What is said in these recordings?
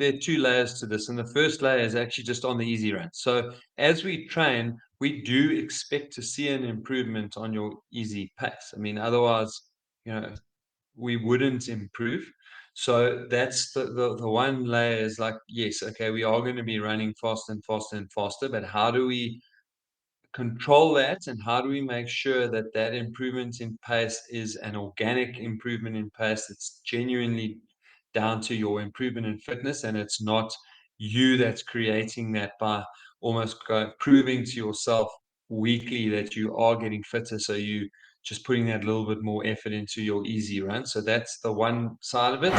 there are two layers to this, and the first layer is actually just on the easy run. So as we train, we do expect to see an improvement on your easy pace. I mean, otherwise, we wouldn't improve. So that's the one layer is like, yes, okay, we are going to be running faster and faster and faster, but how do we control that, and how do we make sure that that improvement in pace is an organic improvement in pace that's genuinely down to your improvement in fitness, and it's not you that's creating that by almost proving to yourself weekly that you are getting fitter, so you just putting that little bit more effort into your easy run. So that's the one side of it.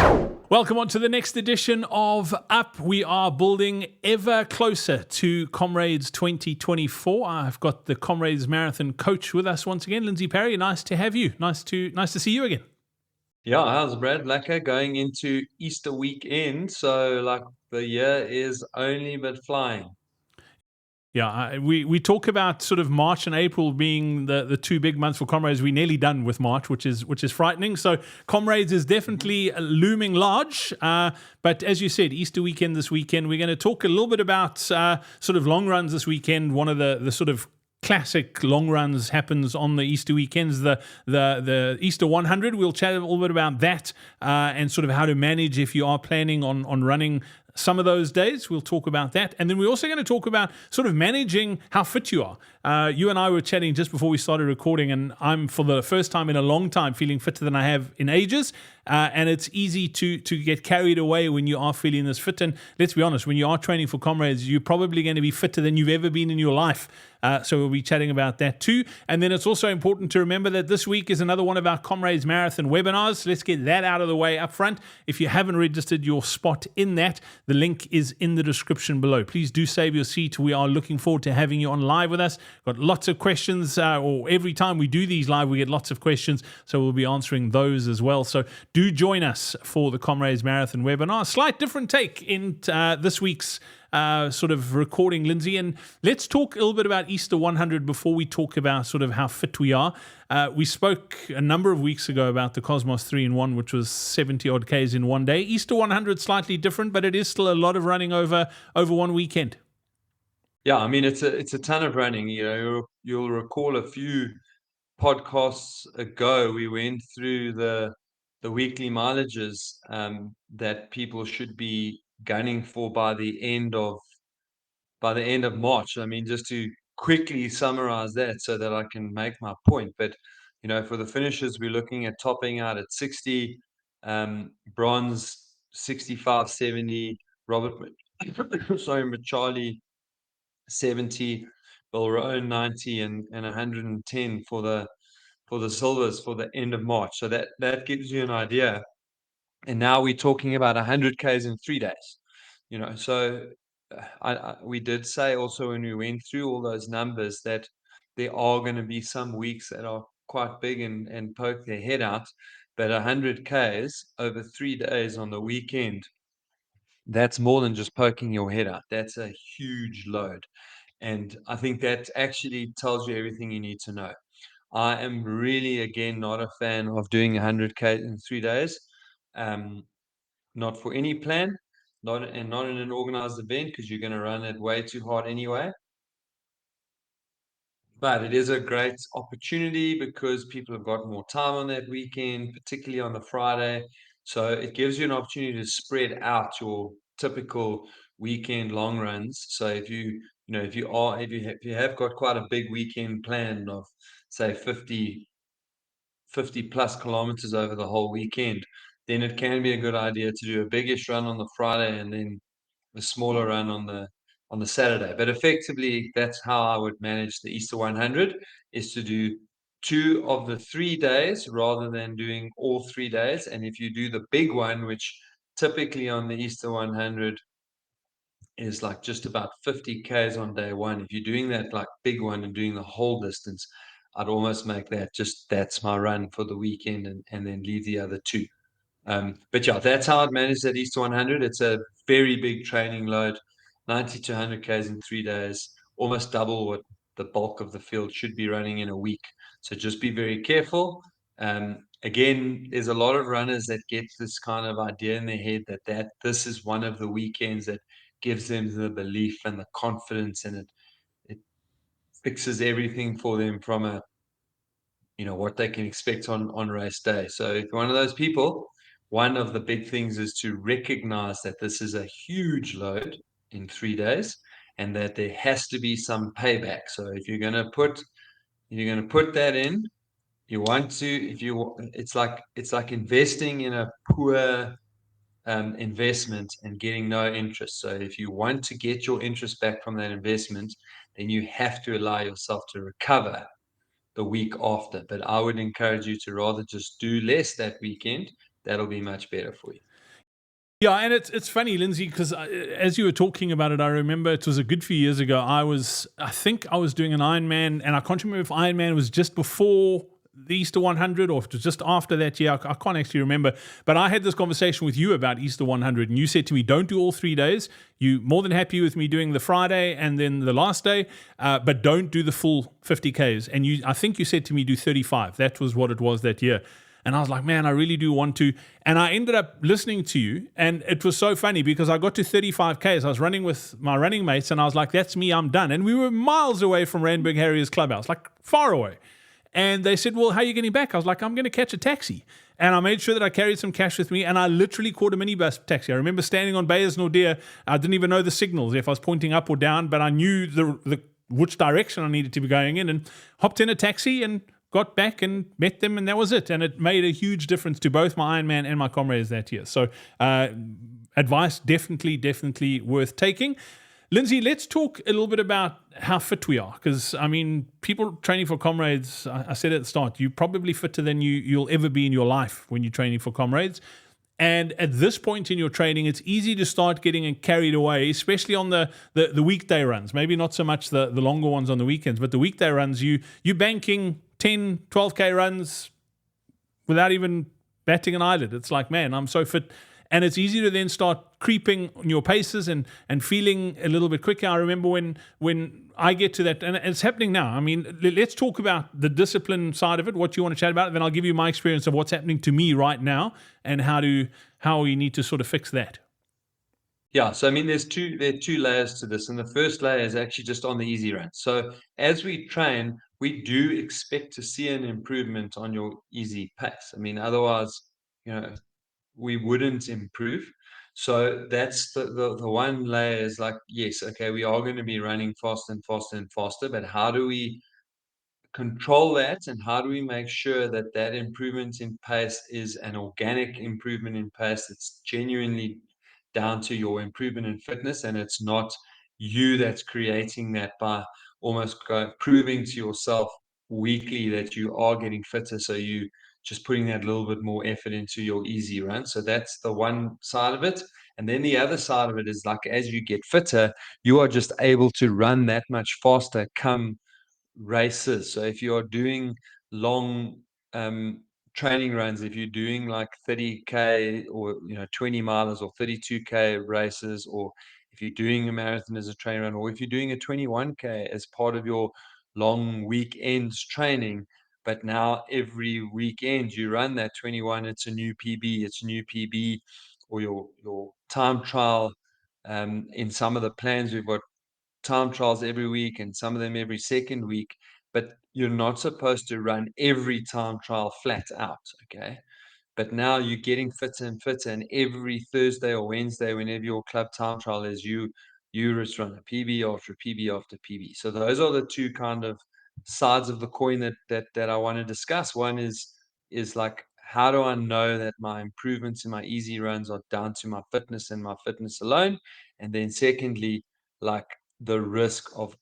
Welcome on to the next edition of Up. We are building ever closer to Comrades 2024. I've got the Comrades Marathon coach with us once again, Lindsay Parry. Nice to have you. Nice to see you again. Yeah, how's Brad? Lekker going into Easter weekend. So like the year is only but flying. Yeah, we talk about sort of March and April being the two big months for Comrades. We're nearly done with March, which is frightening. So Comrades is definitely looming large. But as you said, Easter weekend this weekend, we're going to talk a little bit about sort of long runs this weekend. One of the sort of classic long runs happens on the Easter weekends, the Easter 100. We'll chat a little bit about that and sort of how to manage if you are planning on running some of those days. We'll talk about that. And then we're also going to talk about sort of managing how fit you are. You and I were chatting just before we started recording, and I'm for the first time in a long time feeling fitter than I have in ages. And it's easy to get carried away when you are feeling this fit. And let's be honest, when you are training for Comrades, you're probably going to be fitter than you've ever been in your life. So we'll be chatting about that too. And then it's also important to remember that this week is another one of our Comrades Marathon webinars. So let's get that out of the way up front. If you haven't registered your spot in that, the link is in the description below. Please do save your seat. We are looking forward to having you on live with us. Got lots of questions, or every time we do these live, we get lots of questions. So we'll be answering those as well. So do join us for the Comrades Marathon webinar. Slight different take in this week's sort of recording, Lindsay. And let's talk a little bit about Easter 100 before we talk about sort of how fit we are. We spoke a number of weeks ago about the Cosmos 3-in-1, which was 70 odd Ks in one day. Easter 100 slightly different, but it is still a lot of running over one weekend. Yeah, I mean it's a ton of running. You'll recall a few podcasts ago we went through the weekly mileages that people should be gunning for by the end of March. I mean, just to quickly summarize that so that I can make my point. But for the finishers, we're looking at topping out at 60, bronze 65, 70, Robert sorry, Charlie 70, Bill Rowan 90, and 110 for the silvers for the end of March. So that gives you an idea. And now we're talking about 100 Ks in 3 days. So we did say also when we went through all those numbers that there are going to be some weeks that are quite big and poke their head out, but 100 Ks over 3 days on the weekend, that's more than just poking your head out. That's a huge load. And I think that actually tells you everything you need to know. I am really, again, not a fan of doing 100 K in 3 days. Not for any plan, not in an organized event, because you're going to run it way too hard anyway. But it is a great opportunity because people have got more time on that weekend, particularly on the Friday. So it gives you an opportunity to spread out your typical weekend long runs. So if you have got quite a big weekend planned of say 50 plus kilometers over the whole weekend, then it can be a good idea to do a biggish run on the Friday and then a smaller run on the Saturday. But effectively, that's how I would manage the Easter 100, is to do 2 of the 3 days rather than doing all 3 days. And if you do the big one, which typically on the Easter 100 is like just about 50 Ks on day one, if you're doing that like big one and doing the whole distance, I'd almost make that's my run for the weekend and then leave the other 2. But yeah, that's how I'd manage that Easter 100. It's a very big training load, 90 to 100 Ks in 3 days, almost double what the bulk of the field should be running in a week. So just be very careful. again, there's a lot of runners that get this kind of idea in their head that this is one of the weekends that gives them the belief and the confidence, and it fixes everything for them from a, what they can expect on race day. So if you're one of those people, one of the big things is to recognize that this is a huge load in 3 days, and that there has to be some payback. So if you're going to put that in, you want to, it's like investing in a poor investment and getting no interest. So if you want to get your interest back from that investment, then you have to allow yourself to recover the week after. But I would encourage you to rather just do less that weekend. That'll be much better for you. Yeah, and it's funny, Lindsay, because as you were talking about it, I remember it was a good few years ago. I think I was doing an Ironman, and I can't remember if Ironman was just before the Easter 100 or if it was just after that year. I can't actually remember. But I had this conversation with you about Easter 100, and you said to me, "Don't do all 3 days. You more than happy with me doing the Friday and then the last day, but don't do the full 50 Ks." And I think you said to me, "Do 35." That was what it was that year. And I was like, man, I really do want to. And I ended up listening to you. And it was so funny because I got to 35 Ks. I was running with my running mates and I was like, that's me, I'm done. And we were miles away from Randburg Harriers Clubhouse, like far away. And they said, well, how are you getting back? I was like, I'm going to catch a taxi. And I made sure that I carried some cash with me. And I literally caught a minibus taxi. I remember standing on Bayers Nordia. I didn't even know the signals, if I was pointing up or down, but I knew which direction I needed to be going in, and hopped in a taxi and got back and met them, and that was it. And it made a huge difference to both my Ironman and my Comrades that year. So advice definitely worth taking. Lindsay, let's talk a little bit about how fit we are. Because, I mean, people training for Comrades, I said at the start, you're probably fitter than you'll ever be in your life when you're training for Comrades. And at this point in your training, it's easy to start getting carried away, especially on the weekday runs. Maybe not so much the longer ones on the weekends, but the weekday runs, you're banking 10, 12K runs without even batting an eyelid. It's like, man, I'm so fit. And it's easy to then start creeping on your paces and feeling a little bit quicker. I remember when I get to that, and it's happening now. I mean, let's talk about the discipline side of it, what you want to chat about, and then I'll give you my experience of what's happening to me right now and how we need to sort of fix that. Yeah, so I mean, there are two layers to this, and the first layer is actually just on the easy run. So as we train, we do expect to see an improvement on your easy pace. I mean, otherwise, we wouldn't improve. So that's the one layer is like, yes, okay, we are going to be running faster and faster and faster, but how do we control that, and how do we make sure that that improvement in pace is an organic improvement in pace that's genuinely down to your improvement in fitness, and it's not you that's creating that by almost proving to yourself weekly that you are getting fitter, so you just putting that little bit more effort into your easy run. So that's the one side of it. And then the other side of it is like, as you get fitter, you are just able to run that much faster come races. So if you're doing long training runs, if you're doing like 30K or 20 miles or 32K races, or if you're doing a marathon as a training run, or if you're doing a 21K as part of your long weekends training, but now every weekend you run that 21, it's a new PB, or your time trial. In some of the plans, we've got time trials every week and some of them every second week, but you're not supposed to run every time trial flat out, okay? But now you're getting fitter and fitter, and every Thursday or Wednesday, whenever your club time trial is, you just run a PB after PB after PB. So those are the two kind of sides of the coin that I want to discuss. One is like, how do I know that my improvements in my easy runs are down to my fitness and my fitness alone? And then secondly, like the risk of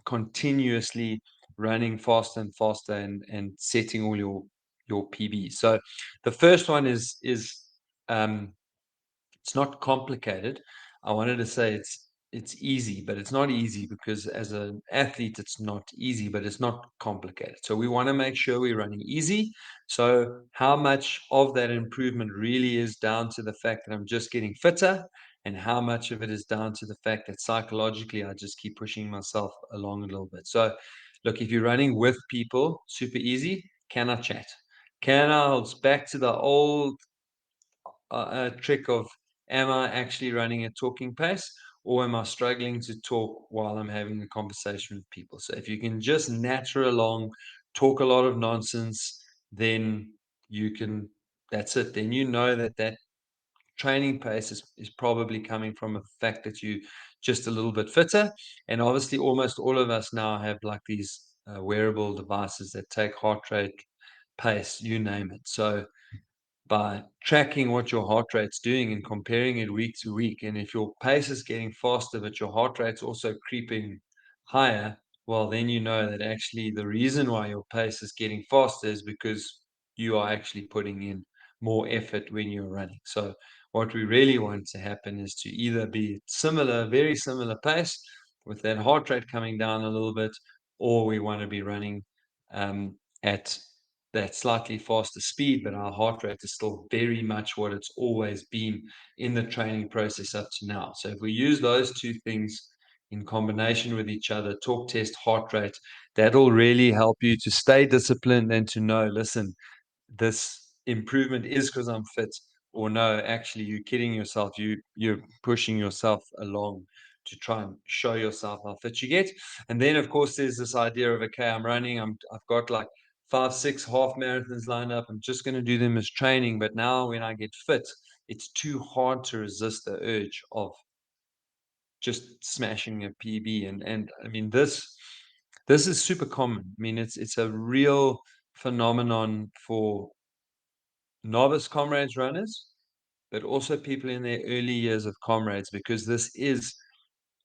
continuously running faster and faster and setting all your PB. So the first one is it's not complicated. I wanted to say it's easy, but it's not easy because as an athlete, it's not easy, but it's not complicated. So we want to make sure we're running easy. So how much of that improvement really is down to the fact that I'm just getting fitter, and how much of it is down to the fact that psychologically I just keep pushing myself along a little bit. So look, if you're running with people, super easy. Can I chat? It's back to the old trick of, am I actually running a talking pace, or am I struggling to talk while I'm having a conversation with people? So if you can just natter along, talk a lot of nonsense, then that's it. Then you know that training pace is probably coming from a fact that you just a little bit fitter. And obviously almost all of us now have like these wearable devices that take heart rate, pace, you name it. So by tracking what your heart rate's doing and comparing it week to week, and if your pace is getting faster but your heart rate's also creeping higher, well, then you know that actually the reason why your pace is getting faster is because you are actually putting in more effort when you're running. So what we really want to happen is to either be similar, very similar pace with that heart rate coming down a little bit, or we want to be running at that slightly faster speed, but our heart rate is still very much what it's always been in the training process up to now. So if we use those two things in combination with each other, talk, test, heart rate, that'll really help you to stay disciplined and to know, listen, this improvement is because I'm fit, or no, actually you're kidding yourself. You're pushing yourself along to try and show yourself how fit you get. And then of course there's this idea of, okay, I'm running, I've got like 5-6 half marathons lined up. I'm just going to do them as training. But now when I get fit, it's too hard to resist the urge of just smashing a PB. And I mean this is super common. I mean it's a real phenomenon for novice Comrades runners, but also people in their early years of Comrades, because this is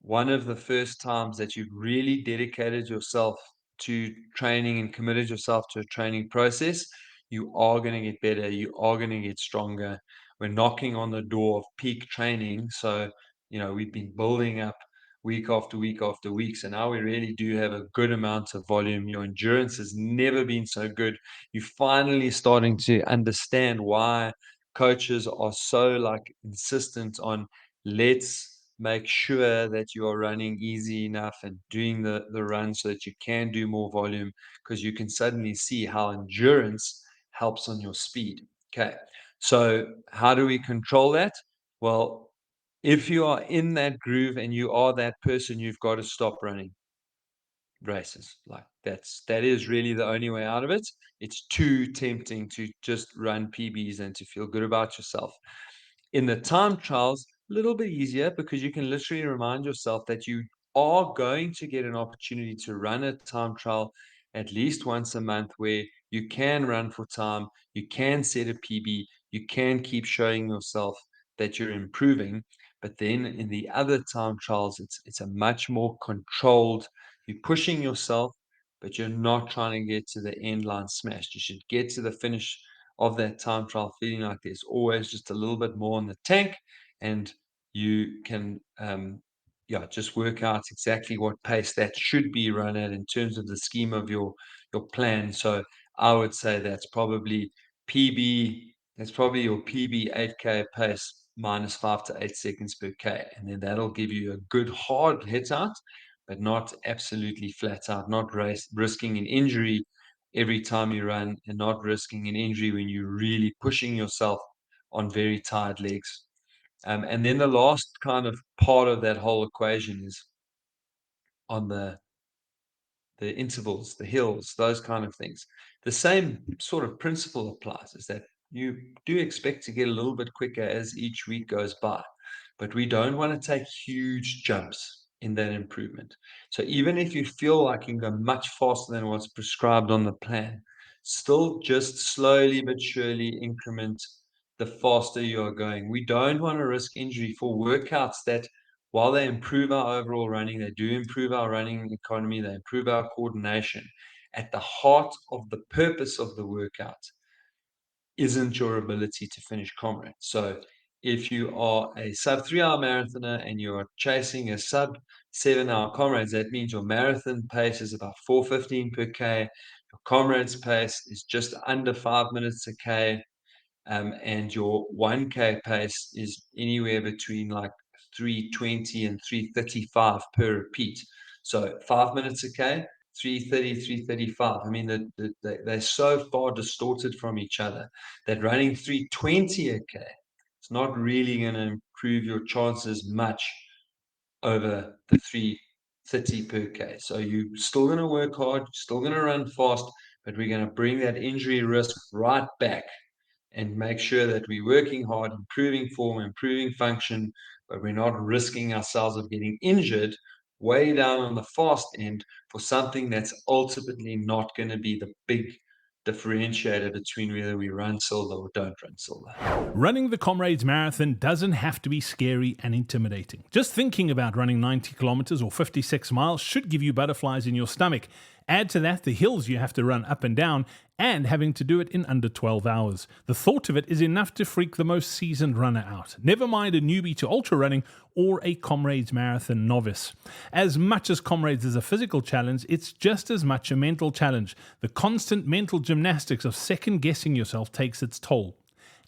one of the first times that you've really dedicated yourself to training and committed yourself to a training process. You are going to get better. You are going to get stronger. We're knocking on the door of peak training. So, we've been building up week after week after week. So now we really do have a good amount of volume. Your endurance has never been so good. You're finally starting to understand why coaches are so insistent on, let's make sure that you are running easy enough and doing the run so that you can do more volume, because you can suddenly see how endurance helps on your speed. Okay, so how do we control that? Well, if you are in that groove and you are that person, you've got to stop running races. That is really the only way out of it. It's too tempting to just run PBs and to feel good about yourself. In the time trials, a little bit easier, because you can literally remind yourself that you are going to get an opportunity to run a time trial at least once a month, where you can run for time, you can set a PB, you can keep showing yourself that you're improving. But then in the other time trials, it's a much more controlled. You're pushing yourself, but you're not trying to get to the end line smashed. You should get to the finish of that time trial feeling like there's always just a little bit more in the tank, and you can just work out exactly what pace that should be run at in terms of the scheme of your plan. So I would say that's probably your PB 8K pace minus 5 to 8 seconds per K, and then that'll give you a good hard hit out, but not absolutely flat out, not risking an injury every time you run, and not risking an injury when you're really pushing yourself on very tired legs. And then the last kind of part of that whole equation is on the intervals, the hills, those kind of things. The same sort of principle applies, is that you do expect to get a little bit quicker as each week goes by, but we don't want to take huge jumps in that improvement. So even if you feel like you can go much faster than what's prescribed on the plan, still just slowly but surely increment the faster you are going. We don't want to risk injury for workouts that, while they improve our overall running, they do improve our running economy, they improve our coordination. At the heart of the purpose of the workout isn't your ability to finish Comrades. So if you are a sub 3 hour marathoner and you're chasing a sub 7 hour Comrades, that means your marathon pace is about 4:15 per K. Your Comrades pace is just under 5 minutes a K. And your 1K pace is anywhere between 3:20 and 3:35 per repeat. So 5 minutes a K, 3:30, 3:35. I mean, they're so far distorted from each other that running 3:20 a K is not really going to improve your chances much over the 3:30 per K. So you're still going to work hard, still going to run fast, but we're going to bring that injury risk right back and make sure that we're working hard, improving form, improving function, but we're not risking ourselves of getting injured way down on the fast end for something that's ultimately not going to be the big differentiator between whether we run silver or don't run silver. Running the Comrades Marathon doesn't have to be scary and intimidating. Just thinking about running 90 kilometers or 56 miles should give you butterflies in your stomach. Add to that the hills you have to run up and down, and having to do it in under 12 hours. The thought of it is enough to freak the most seasoned runner out. Never mind a newbie to ultra running or a Comrades Marathon novice. As much as Comrades is a physical challenge, it's just as much a mental challenge. The constant mental gymnastics of second guessing yourself takes its toll.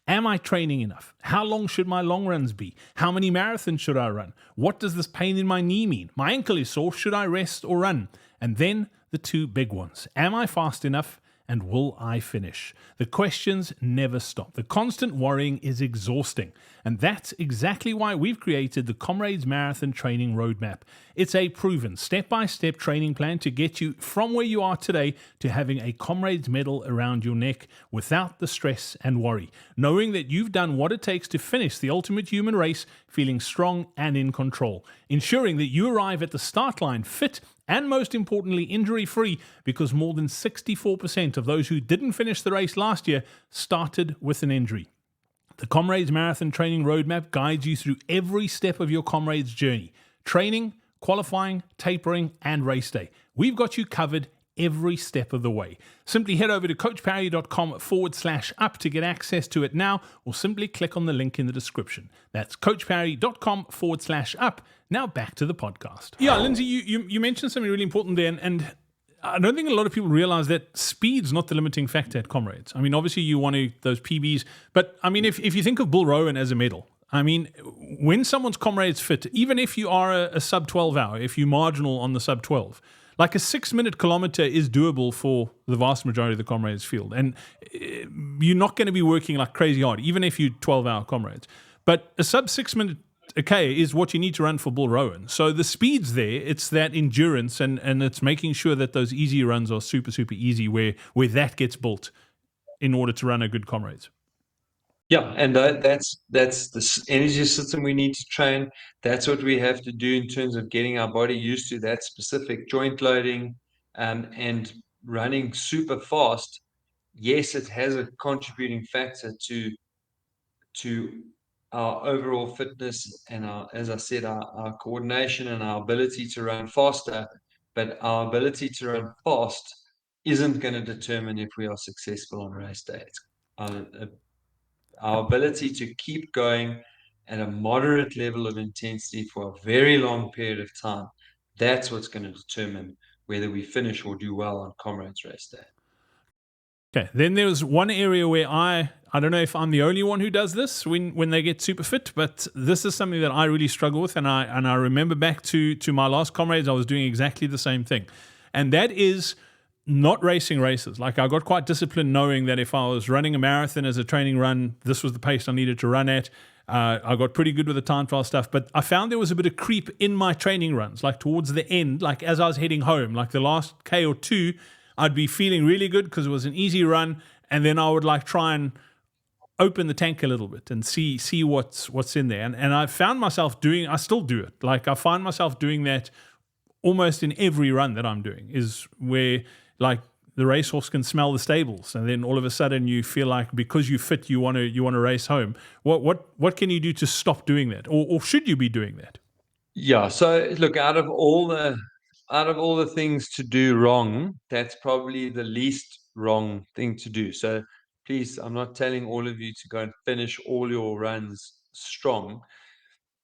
Am I training enough? How long should my long runs be? How many marathons should I run? What does this pain in my knee mean? My ankle is sore. Should I rest or run? And then the two big ones. Am I fast enough? And will I finish? The questions never stop. The constant worrying is exhausting. And that's exactly why we've created the Comrades Marathon Training Roadmap. It's a proven step-by-step training plan to get you from where you are today to having a Comrades medal around your neck without the stress and worry, knowing that you've done what it takes to finish the ultimate human race, feeling strong and in control, ensuring that you arrive at the start line fit and most importantly, injury-free, because more than 64% of those who didn't finish the race last year started with an injury. The Comrades Marathon Training Roadmap guides you through every step of your Comrades journey. Training, qualifying, tapering, and race day. We've got you covered every step of the way. Simply head over to coachparry.com/up to get access to it now, or simply click on the link in the description. That's coachparry.com/up. Now back to the podcast. Yeah, Lindsay, you mentioned something really important there, and I don't think a lot of people realize that speed's not the limiting factor at Comrades. I mean, obviously you want those PBs, but I mean, if you think of Bull Rowan as a medal, I mean, when someone's Comrades fit, even if you are a sub 12 hour, if you're marginal on the sub 12, like a 6-minute kilometer is doable for the vast majority of the Comrades field. And you're not going to be working like crazy hard, even if you're 12-hour Comrades. But a sub 6-minute okay is what you need to run for Bull Rowan. So the speed's there. It's that endurance, and it's making sure that those easy runs are super, super easy where that gets built in order to run a good Comrades. Yeah, and that's the energy system we need to train. That's what we have to do in terms of getting our body used to that specific joint loading, and running super fast. Yes, it has a contributing factor to our overall fitness and our, as I said, our coordination and our ability to run faster. But our ability to run fast isn't going to determine if we are successful on race day. It's our ability to keep going at a moderate level of intensity for a very long period of time. That's what's going to determine whether we finish or do well on Comrades race day. Okay, then there's one area where I don't know if I'm the only one who does this when they get super fit, but this is something that I really struggle with, and I remember back to my last Comrades, I was doing exactly the same thing, and that is not racing races. Like, I got quite disciplined knowing that if I was running a marathon as a training run, this was the pace I needed to run at. I got pretty good with the time trial stuff, but I found there was a bit of creep in my training runs, like towards the end, like as I was heading home, like the last K or two, I'd be feeling really good because it was an easy run, and then I would like try and open the tank a little bit and see what's in there. And I found myself doing, I still do it. Like, I find myself doing that almost in every run that I'm doing, is where like the racehorse can smell the stables, and then all of a sudden you feel like because you fit, you want to race home. What can you do to stop doing that, or should you be doing that? Yeah. So look, out of all the things to do wrong, that's probably the least wrong thing to do. So please, I'm not telling all of you to go and finish all your runs strong,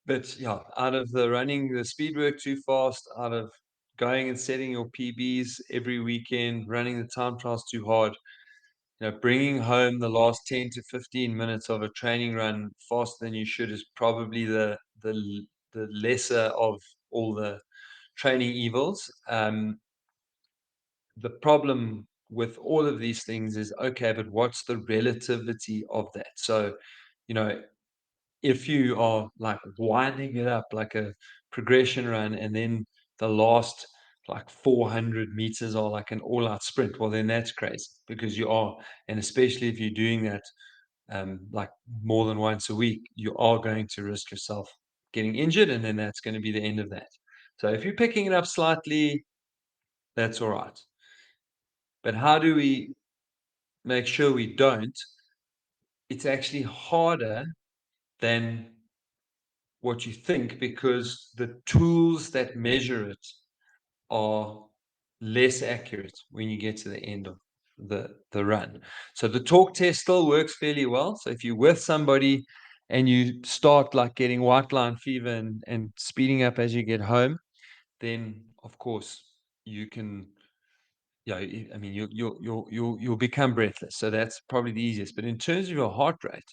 but yeah, out of the running the speed work too fast, out of going and setting your PBs every weekend, running the time trials too hard, bringing home the last 10 to 15 minutes of a training run faster than you should is probably the lesser of all the training evils. the problem with all of these things is, okay, but what's the relativity of that? So, if you are like winding it up like a progression run, and then the last like 400 meters are like an all-out sprint, well, then that's crazy, because you are, and especially if you're doing that like more than once a week, you are going to risk yourself getting injured, and then that's going to be the end of that. So if you're picking it up slightly, that's all right. But how do we make sure we don't? It's actually harder than what you think, because the tools that measure it are less accurate when you get to the end of the run. So the talk test still works fairly well. So if you're with somebody and you start like getting white line fever and speeding up as you get home, then of course you can, I mean, you'll become breathless. So that's probably the easiest. But in terms of your heart rate,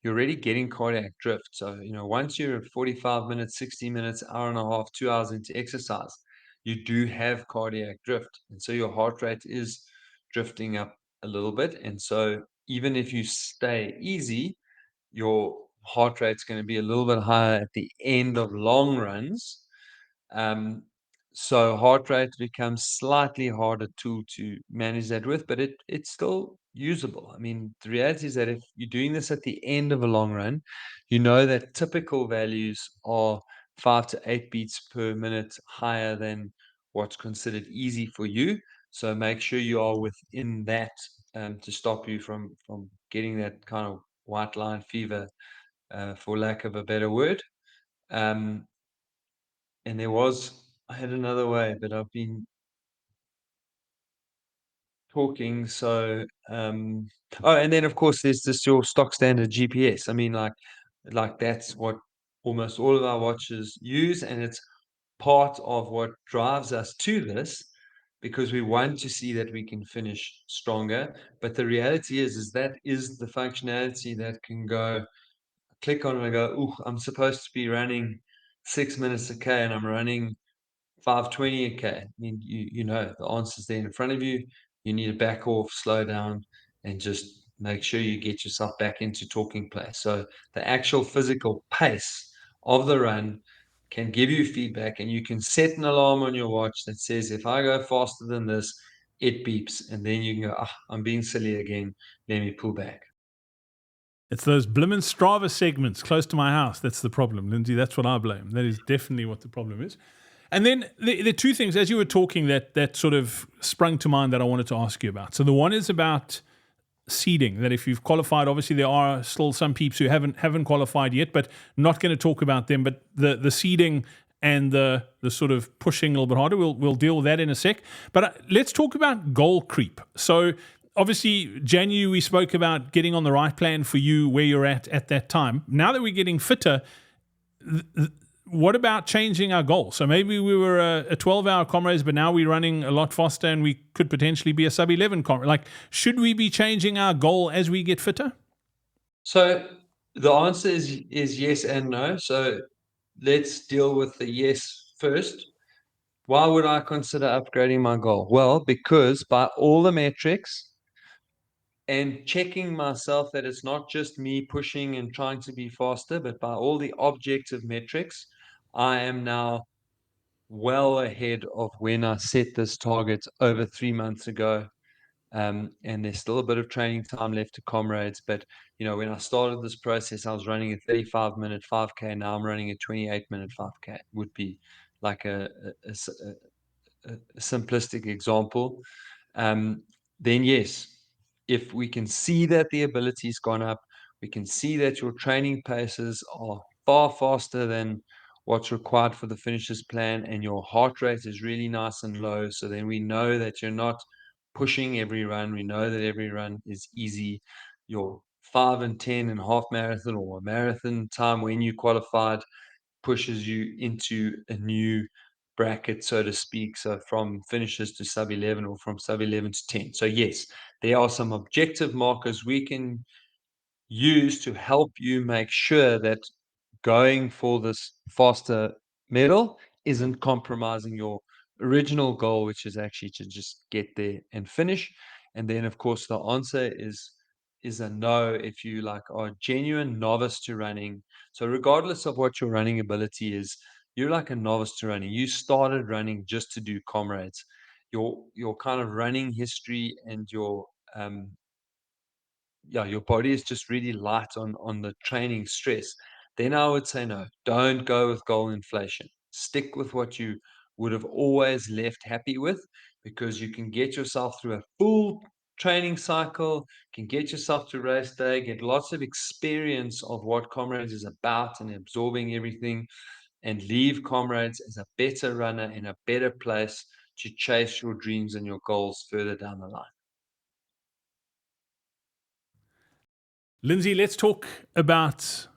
you're already getting cardiac drift. So, once you're 45 minutes, 60 minutes, hour and a half, 2 hours into exercise, you do have cardiac drift. And so your heart rate is drifting up a little bit. And so even if you stay easy, your heart rate's going to be a little bit higher at the end of long runs. So heart rate becomes slightly harder tool to manage that with, but it's still usable. I mean, the reality is that if you're doing this at the end of a long run, you know that typical values are 5 to 8 beats per minute higher than what's considered easy for you. So make sure you are within that to stop you from getting that kind of white line fever, for lack of a better word. Um, and I had another way, but I've been talking. So, oh, and then of course there's just your stock standard GPS. I mean, like that's what almost all of our watches use, and it's part of what drives us to this, because we want to see that we can finish stronger. But the reality is that is the functionality that can go click on and go, ooh, I'm supposed to be running 6 minutes a K and I'm running 520 a K. I mean, the answer's there in front of you. You need to back off, slow down, and just make sure you get yourself back into talking place. So the actual physical pace of the run can give you feedback, and you can set an alarm on your watch that says, if I go faster than this, it beeps. And then you can go, I'm being silly again. Let me pull back. It's those blimmin' Strava segments close to my house. That's the problem, Lindsay. That's what I blame. That is definitely what the problem is. And then the two things, as you were talking, that sort of sprung to mind that I wanted to ask you about. So the one is about seeding, that if you've qualified, obviously there are still some peeps who haven't qualified yet, but not going to talk about them. But the seeding and the sort of pushing a little bit harder, we'll deal with that in a sec. But let's talk about goal creep. So obviously, January, we spoke about getting on the right plan for you where you're at that time. Now that we're getting fitter, what about changing our goal? So maybe we were a 12-hour Comrades, but now we're running a lot faster and we could potentially be a sub-11 Comrades. Like, should we be changing our goal as we get fitter? So the answer is yes and no. So let's deal with the yes first. Why would I consider upgrading my goal? Well, because by all the metrics and checking myself that it's not just me pushing and trying to be faster, but by all the objective metrics, I am now well ahead of when I set this target over 3 months ago. And there's still a bit of training time left to Comrades. But, when I started this process, I was running a 35-minute 5K. Now I'm running a 28-minute 5K. Would be like a simplistic example. Then yes, if we can see that the ability's gone up, we can see that your training paces are far faster than what's required for the finishers plan, and your heart rate is really nice and low. So then we know that you're not pushing every run. We know that every run is easy. Your 5 and 10 and half marathon or a marathon time when you qualified pushes you into a new bracket, so to speak. So from finishers to sub 11 or from sub 11 to 10. So yes, there are some objective markers we can use to help you make sure that going for this faster medal isn't compromising your original goal, which is actually to just get there and finish. And then, of course, the answer is a no if you like are a genuine novice to running. So regardless of what your running ability is, you're like a novice to running. You started running just to do Comrades. Your kind of running history and your body is just really light on the training stress, then I would say no, don't go with goal inflation. Stick with what you would have always left happy with, because you can get yourself through a full training cycle, can get yourself to race day, get lots of experience of what Comrades is about and absorbing everything, and leave Comrades as a better runner in a better place to chase your dreams and your goals further down the line. Lindsay, let's talk about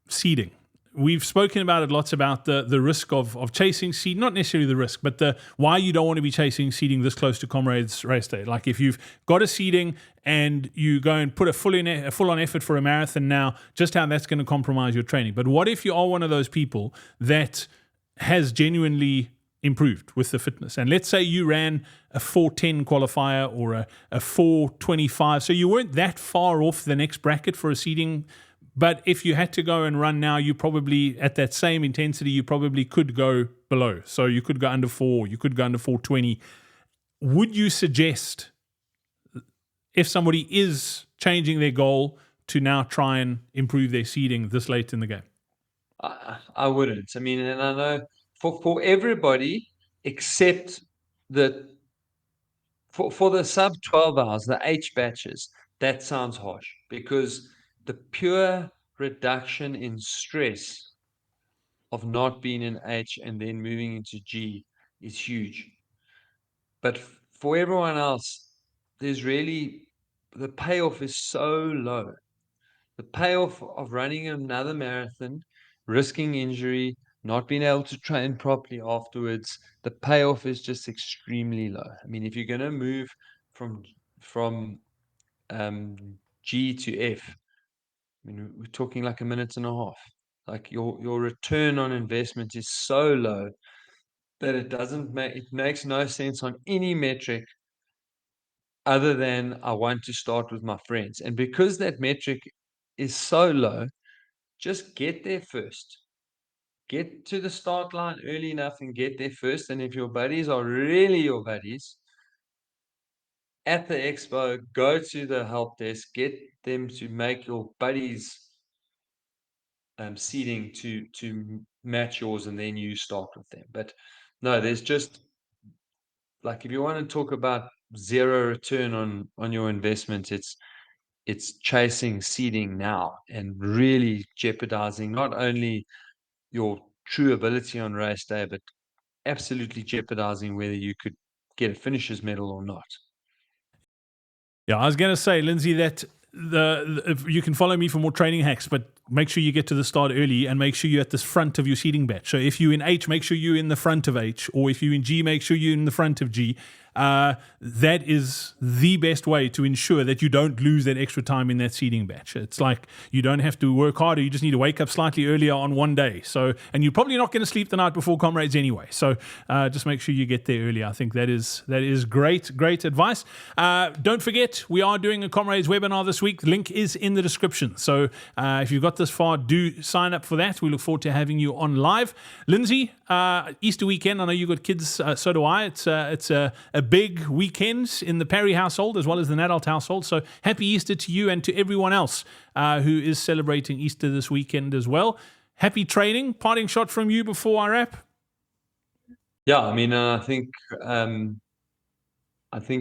seeding. We've spoken about it lots, about the risk of chasing seed, not necessarily the risk, but the why you don't want to be chasing seeding this close to Comrades race day. Like if you've got a seeding and you go and put a full-on effort for a marathon now, just how that's going to compromise your training. But what if you are one of those people that has genuinely improved with the fitness? And let's say you ran a 4:10 qualifier or a 4:25, so you weren't that far off the next bracket for a seeding. But if you had to go and run now, you probably, at that same intensity, you probably could go below. So you could go under 4, you could go under 4:20. Would you suggest, if somebody is changing their goal, to now try and improve their seeding this late in the game? I wouldn't. I mean, and I know for everybody except the for the sub 12 hours, the H batches, that sounds harsh, because the pure reduction in stress of not being in H and then moving into G is huge. But for everyone else, there's really, the payoff is so low. The payoff of running another marathon, risking injury, not being able to train properly afterwards, the payoff is just extremely low. I mean, if you're going to move from from um, G to F, I mean, we're talking like a minute and a half. Like your return on investment is so low that it makes no sense on any metric other than I want to start with my friends. And because that metric is so low, just get there first. Get to the start line early enough and get there first. And if your buddies are really your buddies, at the expo, go to the help desk, get them to make your buddies seating to match yours, and then you start with them. But no, there's just, like, if you want to talk about zero return on your investment, it's chasing seeding now and really jeopardizing not only your true ability on race day, but absolutely jeopardizing whether you could get a finisher's medal or not. Yeah, I was going to say, Lindsay, that if you can follow me for more training hacks, but make sure you get to the start early and make sure you're at the front of your seeding batch. So if you're in H, make sure you're in the front of H, or if you're in G, make sure you're in the front of G. That is the best way to ensure that you don't lose that extra time in that seeding batch. It's like you don't have to work harder. You just need to wake up slightly earlier on one day. So, and you're probably not going to sleep the night before Comrades anyway. So just make sure you get there early. I think that is great advice. Don't forget, we are doing a Comrades webinar this week. The link is in the description. So if you've got this far, do sign up for that. We look forward to having you on live. Lindsay, Easter weekend. I know you got kids. So do I. It's a big weekend in the Parry household as well as the Nadauld household. So happy Easter to you and to everyone else who is celebrating Easter this weekend as well. Happy training. Parting shot from you before I wrap. Yeah, I mean, I think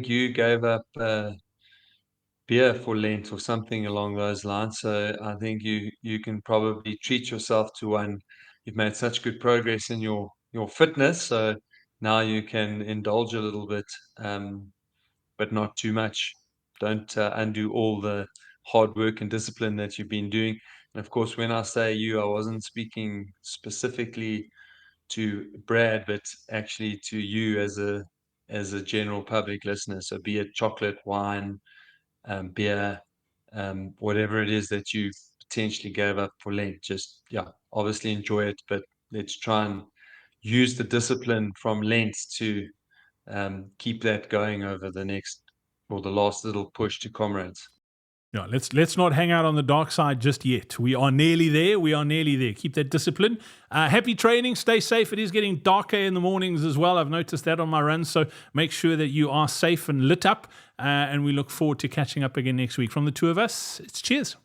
you gave up beer for Lent or something along those lines. So I think you can probably treat yourself to one. You've made such good progress in your fitness, so now you can indulge a little bit, but not too much. Don't undo all the hard work and discipline that you've been doing. And of course, when I say you, I wasn't speaking specifically to Brad, but actually to you as a general public listener. So be it chocolate, wine, beer, whatever it is that you potentially gave up for Lent, just, yeah, obviously enjoy it, but let's try and use the discipline from Lent to keep that going over the last little push to Comrades. Yeah, let's not hang out on the dark side just yet. We are nearly there. We are nearly there. Keep that discipline. Happy training. Stay safe. It is getting darker in the mornings as well. I've noticed that on my runs. So make sure that you are safe and lit up. And we look forward to catching up again next week. From the two of us, it's cheers.